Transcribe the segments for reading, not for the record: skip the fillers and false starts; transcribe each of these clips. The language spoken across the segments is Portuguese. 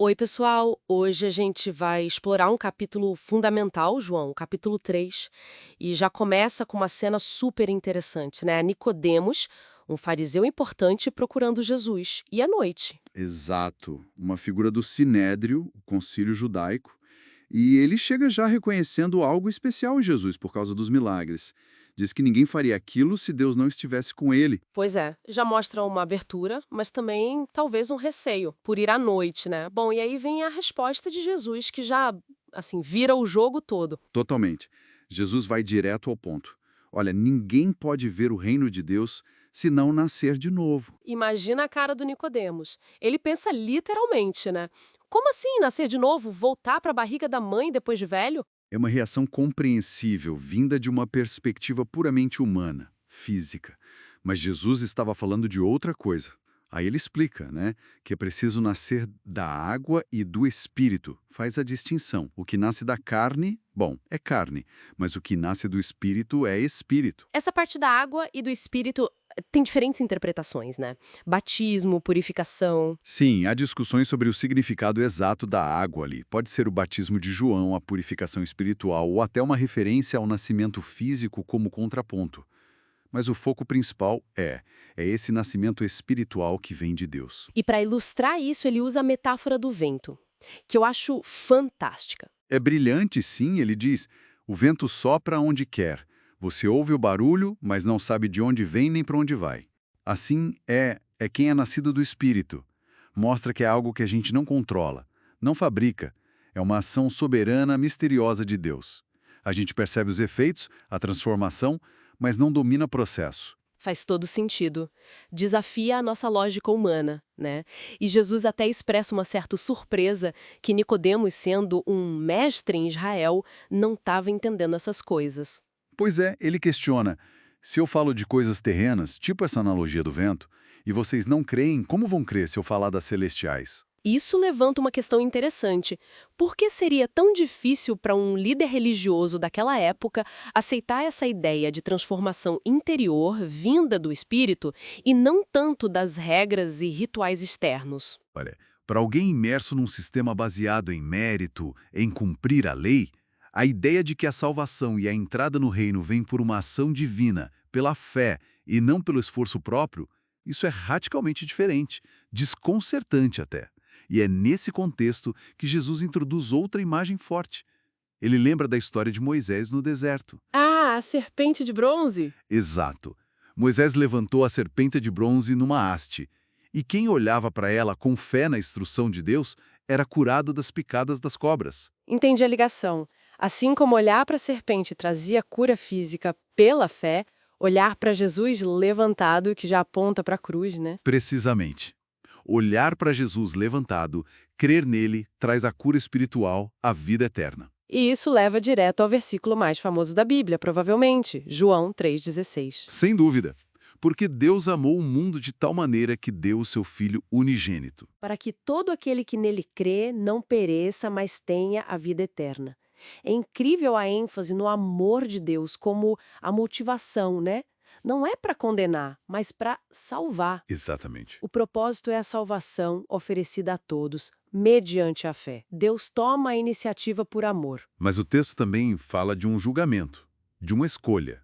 Oi, pessoal! Hoje a gente vai explorar um capítulo fundamental, João, o capítulo 3, e já começa com uma cena super interessante, né? Nicodemos, um fariseu importante, procurando Jesus, e à noite. Exato, uma figura do Sinédrio, o concílio judaico, e ele chega já reconhecendo algo especial em Jesus por causa dos milagres. Diz que ninguém faria aquilo se Deus não estivesse com ele. Pois é, já mostra uma abertura, mas também talvez um receio por ir à noite, né? Bom, e aí vem a resposta de Jesus, que já, assim, vira o jogo todo. Totalmente. Jesus vai direto ao ponto. Olha, ninguém pode ver o reino de Deus se não nascer de novo. Imagina a cara do Nicodemos. Ele pensa literalmente, né? Como assim nascer de novo, voltar para a barriga da mãe depois de velho? É uma reação compreensível, vinda de uma perspectiva puramente humana, física. Mas Jesus estava falando de outra coisa. Aí ele explica, né, que é preciso nascer da água e do espírito. Faz a distinção. O que nasce da carne, bom, é carne, mas o que nasce do espírito é espírito. Essa parte da água e do espírito tem diferentes interpretações, né? Batismo, purificação. Sim, há discussões sobre o significado exato da água ali. Pode ser o batismo de João, a purificação espiritual, ou até uma referência ao nascimento físico como contraponto. Mas o foco principal é esse nascimento espiritual que vem de Deus. E para ilustrar isso, ele usa a metáfora do vento, que eu acho fantástica. É brilhante, sim, ele diz. O vento sopra onde quer. Você ouve o barulho, mas não sabe de onde vem nem para onde vai. Assim é quem é nascido do Espírito. Mostra que é algo que a gente não controla, não fabrica. É uma ação soberana, misteriosa de Deus. A gente percebe os efeitos, a transformação, mas não domina o processo. Faz todo sentido. Desafia a nossa lógica humana, né? E Jesus até expressa uma certa surpresa que Nicodemos, sendo um mestre em Israel, não estava entendendo essas coisas. Pois é, ele questiona: se eu falo de coisas terrenas, tipo essa analogia do vento, e vocês não creem, como vão crer se eu falar das celestiais? Isso levanta uma questão interessante. Por que seria tão difícil para um líder religioso daquela época aceitar essa ideia de transformação interior vinda do espírito e não tanto das regras e rituais externos? Olha, para alguém imerso num sistema baseado em mérito, em cumprir a lei, a ideia de que a salvação e a entrada no reino vem por uma ação divina, pela fé e não pelo esforço próprio, isso é radicalmente diferente, desconcertante até. E é nesse contexto que Jesus introduz outra imagem forte. Ele lembra da história de Moisés no deserto. Ah, a serpente de bronze? Exato. Moisés levantou a serpente de bronze numa haste, e quem olhava para ela com fé na instrução de Deus era curado das picadas das cobras. Entendi a ligação. Assim como olhar para a serpente trazia cura física pela fé, olhar para Jesus levantado, que já aponta para a cruz, né? Precisamente. Olhar para Jesus levantado, crer nele, traz a cura espiritual, a vida eterna. E isso leva direto ao versículo mais famoso da Bíblia, provavelmente, João 3,16. Sem dúvida. Porque Deus amou o mundo de tal maneira que deu o seu Filho unigênito. Para que todo aquele que nele crê não pereça, mas tenha a vida eterna. É incrível a ênfase no amor de Deus como a motivação, né? Não é para condenar, mas para salvar. Exatamente. O propósito é a salvação oferecida a todos, mediante a fé. Deus toma a iniciativa por amor. Mas o texto também fala de um julgamento, de uma escolha.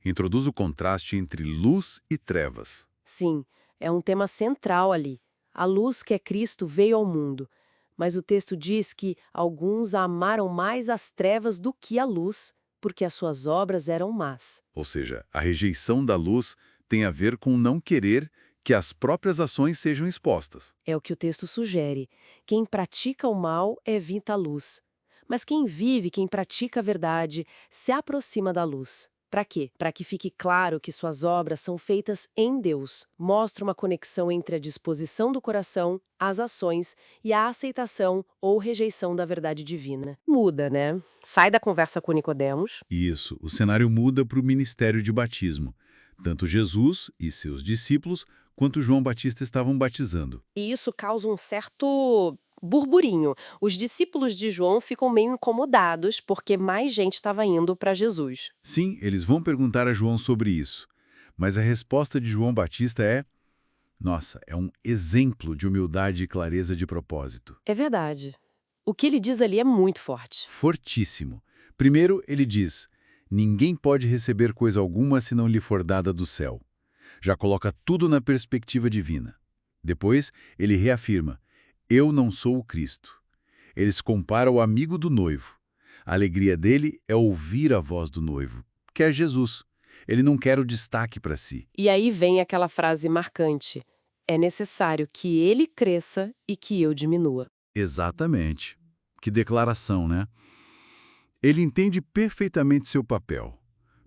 Introduz o contraste entre luz e trevas. Sim, é um tema central ali. A luz que é Cristo veio ao mundo. Mas o texto diz que alguns amaram mais as trevas do que a luz, porque as suas obras eram más. Ou seja, a rejeição da luz tem a ver com não querer que as próprias ações sejam expostas. É o que o texto sugere. Quem pratica o mal evita a luz. Mas quem vive, quem pratica a verdade, se aproxima da luz. Para quê? Para que fique claro que suas obras são feitas em Deus. Mostra uma conexão entre a disposição do coração, as ações e a aceitação ou rejeição da verdade divina. Muda, né? Sai da conversa com Nicodemos. Isso, o cenário muda para o ministério de batismo. Tanto Jesus e seus discípulos, quanto João Batista estavam batizando. E isso causa um certo burburinho. Os discípulos de João ficam meio incomodados porque mais gente estava indo para Jesus. Sim, eles vão perguntar a João sobre isso. Mas a resposta de João Batista é: Nossa, é um exemplo de humildade e clareza de propósito. É verdade. O que ele diz ali é muito forte. Fortíssimo. Primeiro, ele diz: ninguém pode receber coisa alguma se não lhe for dada do céu. Já coloca tudo na perspectiva divina. Depois, ele reafirma: eu não sou o Cristo. Ele se compara ao amigo do noivo. A alegria dele é ouvir a voz do noivo, que é Jesus. Ele não quer o destaque para si. E aí vem aquela frase marcante: é necessário que ele cresça e que eu diminua. Exatamente. Que declaração, né? Ele entende perfeitamente seu papel.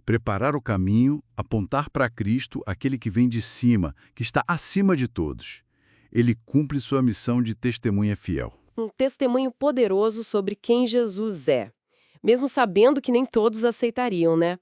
Preparar o caminho, apontar para Cristo, aquele que vem de cima, que está acima de todos. Ele cumpre sua missão de testemunha fiel. Um testemunho poderoso sobre quem Jesus é, mesmo sabendo que nem todos aceitariam, né?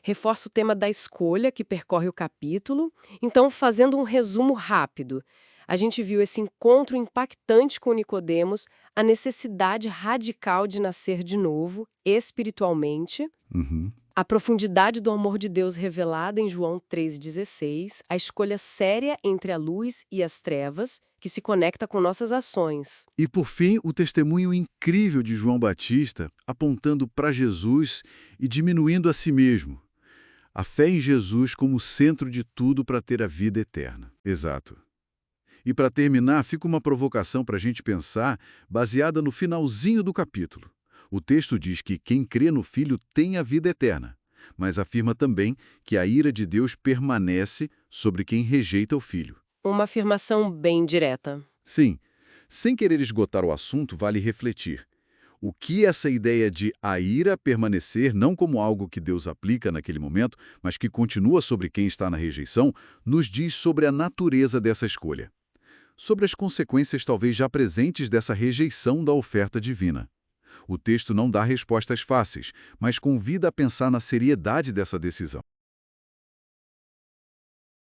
Reforça o tema da escolha que percorre o capítulo. Então, fazendo um resumo rápido, a gente viu esse encontro impactante com Nicodemos, a necessidade radical de nascer de novo, espiritualmente, Uhum. a profundidade do amor de Deus revelada em João 3,16, a escolha séria entre a luz e as trevas, que se conecta com nossas ações. E, por fim, o testemunho incrível de João Batista, apontando para Jesus e diminuindo a si mesmo. A fé em Jesus como centro de tudo para ter a vida eterna. Exato. E para terminar, fica uma provocação para a gente pensar, baseada no finalzinho do capítulo. O texto diz que quem crê no Filho tem a vida eterna, mas afirma também que a ira de Deus permanece sobre quem rejeita o Filho. Uma afirmação bem direta. Sim, sem querer esgotar o assunto, vale refletir. O que essa ideia de a ira permanecer, não como algo que Deus aplica naquele momento, mas que continua sobre quem está na rejeição, nos diz sobre a natureza dessa escolha. Sobre as consequências talvez já presentes dessa rejeição da oferta divina. O texto não dá respostas fáceis, mas convida a pensar na seriedade dessa decisão.